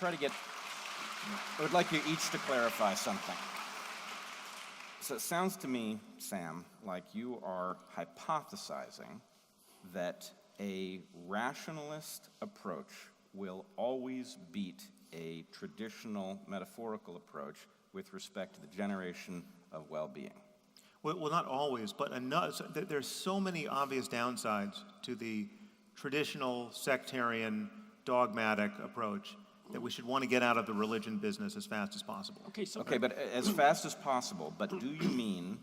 I would like you each to clarify something. So it sounds to me, Sam, like you are hypothesizing that a rationalist approach will always beat a traditional metaphorical approach with respect to the generation of well-being. Well, not always, but there's so many obvious downsides to the traditional sectarian dogmatic approach that we should want to get out of the religion business as fast as possible. Okay, but as fast as possible, but do you mean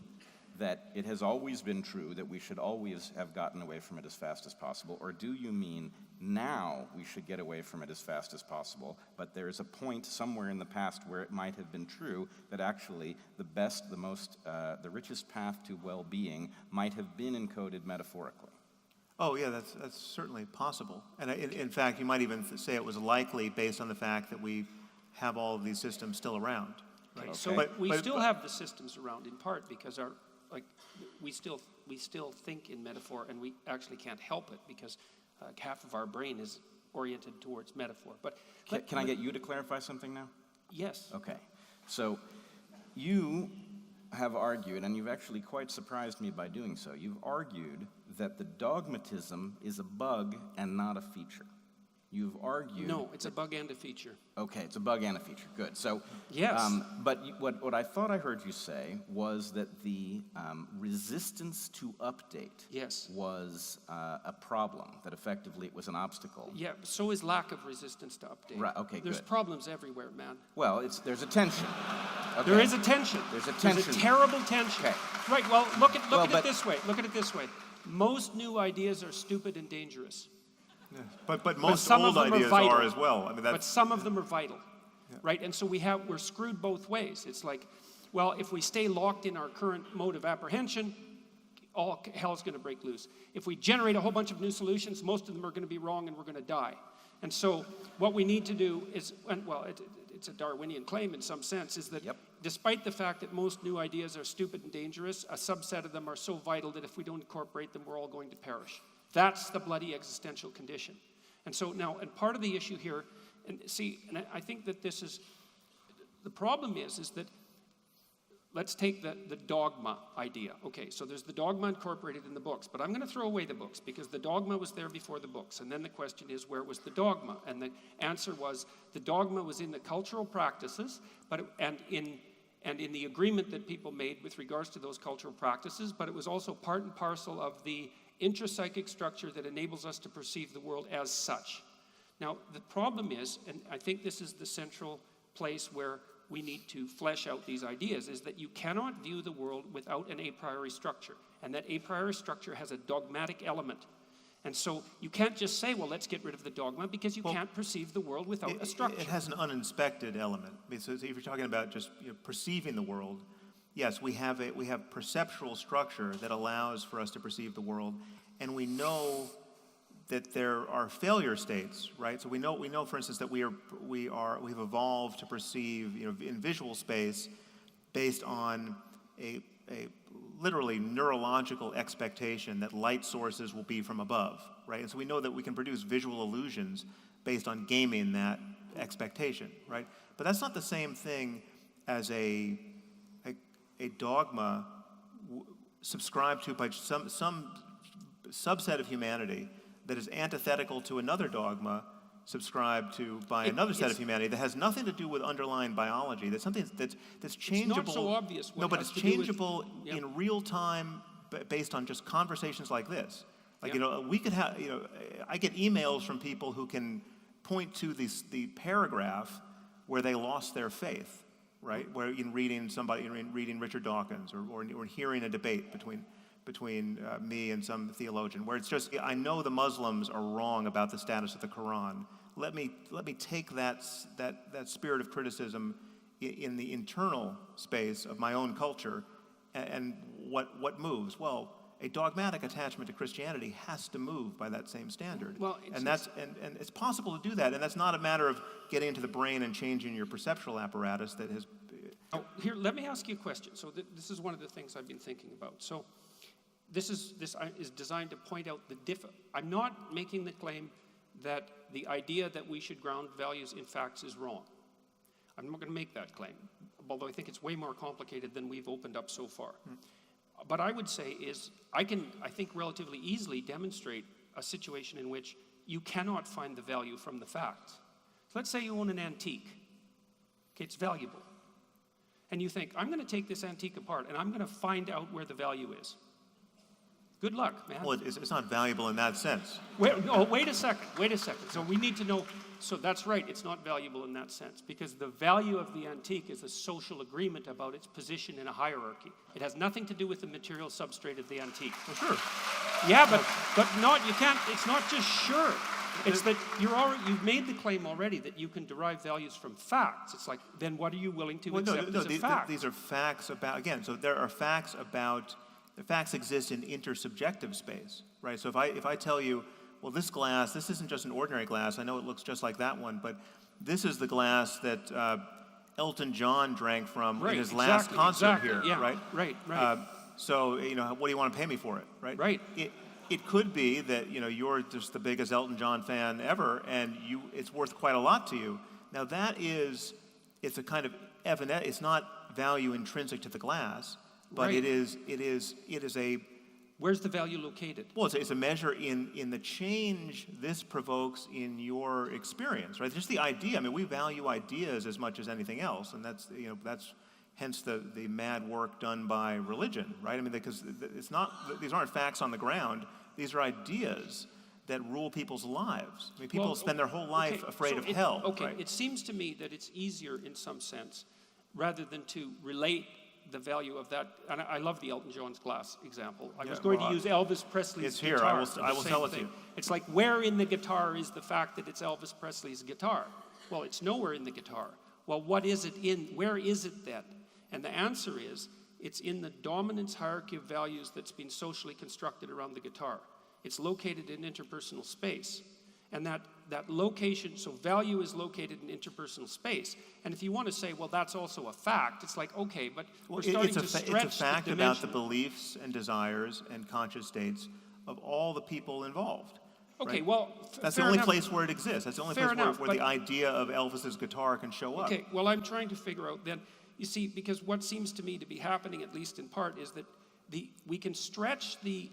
that it has always been true that we should always have gotten away from it as fast as possible, or do you mean now we should get away from it as fast as possible, but there is a point somewhere in the past where it might have been true that actually the best, the most, the richest path to well-being might have been encoded metaphorically? Oh yeah, that's certainly possible. And in fact, you might even say it was likely based on the fact that we have all of these systems still around. Right? Okay. So we still have the systems around in part because we still think in metaphor, and we actually can't help it because half of our brain is oriented towards metaphor. But can I get you to clarify something now? Yes. Okay. So you have argued, and you've actually quite surprised me by doing so, you've argued that the dogmatism is a bug and not a feature. You've argued... No, it's a bug and a feature. Okay, it's a bug and a feature. Good. So, yes. But what I thought I heard you say was that the resistance to update was a problem, that effectively it was an obstacle. Yeah, so is lack of resistance to update. Right, okay, There's problems everywhere, man. Well, there's a tension. Okay. There is a tension. There's a tension. There's a terrible tension. Okay. Right, well, look at it this way. Look at it this way. Most new ideas are stupid and dangerous. Yeah. But most old ideas are as well. I mean, but some of them are vital, right? And so we're screwed both ways. It's like, well, if we stay locked in our current mode of apprehension, all hell's going to break loose. If we generate a whole bunch of new solutions, most of them are going to be wrong and we're going to die. And so what we need to do is, it's a Darwinian claim in some sense, is that despite the fact that most new ideas are stupid and dangerous, a subset of them are so vital that if we don't incorporate them, we're all going to perish. That's the bloody existential condition. And so now, and part of the issue here, and I think that this is, the problem is that, let's take the dogma idea. Okay, so there's the dogma incorporated in the books, but I'm going to throw away the books because the dogma was there before the books. And then the question is, where was the dogma? And the answer was, the dogma was in the cultural practices, and in the agreement that people made with regards to those cultural practices, but it was also part and parcel of the intrapsychic structure that enables us to perceive the world as such. Now, the problem is, and I think this is the central place where we need to flesh out these ideas, is that you cannot view the world without an a priori structure, and that a priori structure has a dogmatic element. And so you can't just say, well, let's get rid of the dogma, because you can't perceive the world without a structure. It has an uninspected element. So if you're talking about just perceiving the world, yes, we have perceptual structure that allows for us to perceive the world, and we know that there are failure states, right? So we know, for instance, that we've evolved to perceive, in visual space, based on a literally neurological expectation that light sources will be from above, right? And so we know that we can produce visual illusions based on gaming that expectation, right? But that's not the same thing as a dogma subscribed to by some subset of humanity that is antithetical to another dogma subscribed to by another set of humanity that has nothing to do with underlying biology. That's something that's changeable. It's not so obvious. No, but it's changeable in real time based on just conversations like this. Like, we could have, I get emails from people who can point to the paragraph where they lost their faith, right? Where in reading Richard Dawkins or hearing a debate between me and some theologian, where it's just, I know the Muslims are wrong about the status of the Quran. Let me take that spirit of criticism in the internal space of my own culture, and what moves? Well, a dogmatic attachment to Christianity has to move by that same standard. Well, and it's possible to do that, and that's not a matter of getting into the brain and changing your perceptual apparatus that has. Oh, here, let me ask you a question. So this is one of the things I've been thinking about. So this is designed to point out the I'm not making the claim that the idea that we should ground values in facts is wrong. I'm not going to make that claim, although I think it's way more complicated than we've opened up so far. But I would say is, I think, relatively easily demonstrate a situation in which you cannot find the value from the facts. So let's say you own an antique. Okay, it's valuable. And you think, I'm going to take this antique apart and I'm going to find out where the value is. Good luck, man. Well, it's not valuable in that sense. Wait a second. So we need to know, so that's right, it's not valuable in that sense, because the value of the antique is a social agreement about its position in a hierarchy. It has nothing to do with the material substrate of the antique. Well, sure. Yeah, but not, you can't, it's not just sure. It's that you've made the claim already that you can derive values from facts. It's like, then what are you willing to accept as a fact? These are facts about, again, so there are facts about, the facts exist in intersubjective space, right? So if I tell you, well, this glass, this isn't just an ordinary glass, I know it looks just like that one, but this is the glass that Elton John drank from in his last concert here, yeah, right? Right. So, what do you want to pay me for it, right? Right. It could be that, you're just the biggest Elton John fan ever, and it's worth quite a lot to you. Now it's a kind of evident, it's not value intrinsic to the glass, but right. it is a... Where's the value located? Well, it's a measure in the change this provokes in your experience, right? Just the idea. I mean, we value ideas as much as anything else, and that's hence the mad work done by religion, right? I mean, because these aren't facts on the ground. These are ideas that rule people's lives. I mean, people spend their whole life afraid of hell. Okay, right? It seems to me that it's easier in some sense, rather than to relate the value of that. And I love the Elton John's glass example. I was going to use Elvis Presley's guitar. It's here. I will tell it to you. It's like, where in the guitar is the fact that it's Elvis Presley's guitar? Well, it's nowhere in the guitar. Well, what is it in? Where is it then? And the answer is, it's in the dominance hierarchy of values that's been socially constructed around the guitar. It's located in interpersonal space. And that location, so value is located in interpersonal space. And if you want to say, well, that's also a fact, it's like, okay, but we're starting to stretch it's a fact the about the beliefs and desires and conscious states of all the people involved. Okay, right? well, that's the only place where it exists. That's the only place where the idea of Elvis's guitar can show up. Okay, well, I'm trying to figure out then, you see, because what seems to me to be happening, at least in part, is that we can stretch the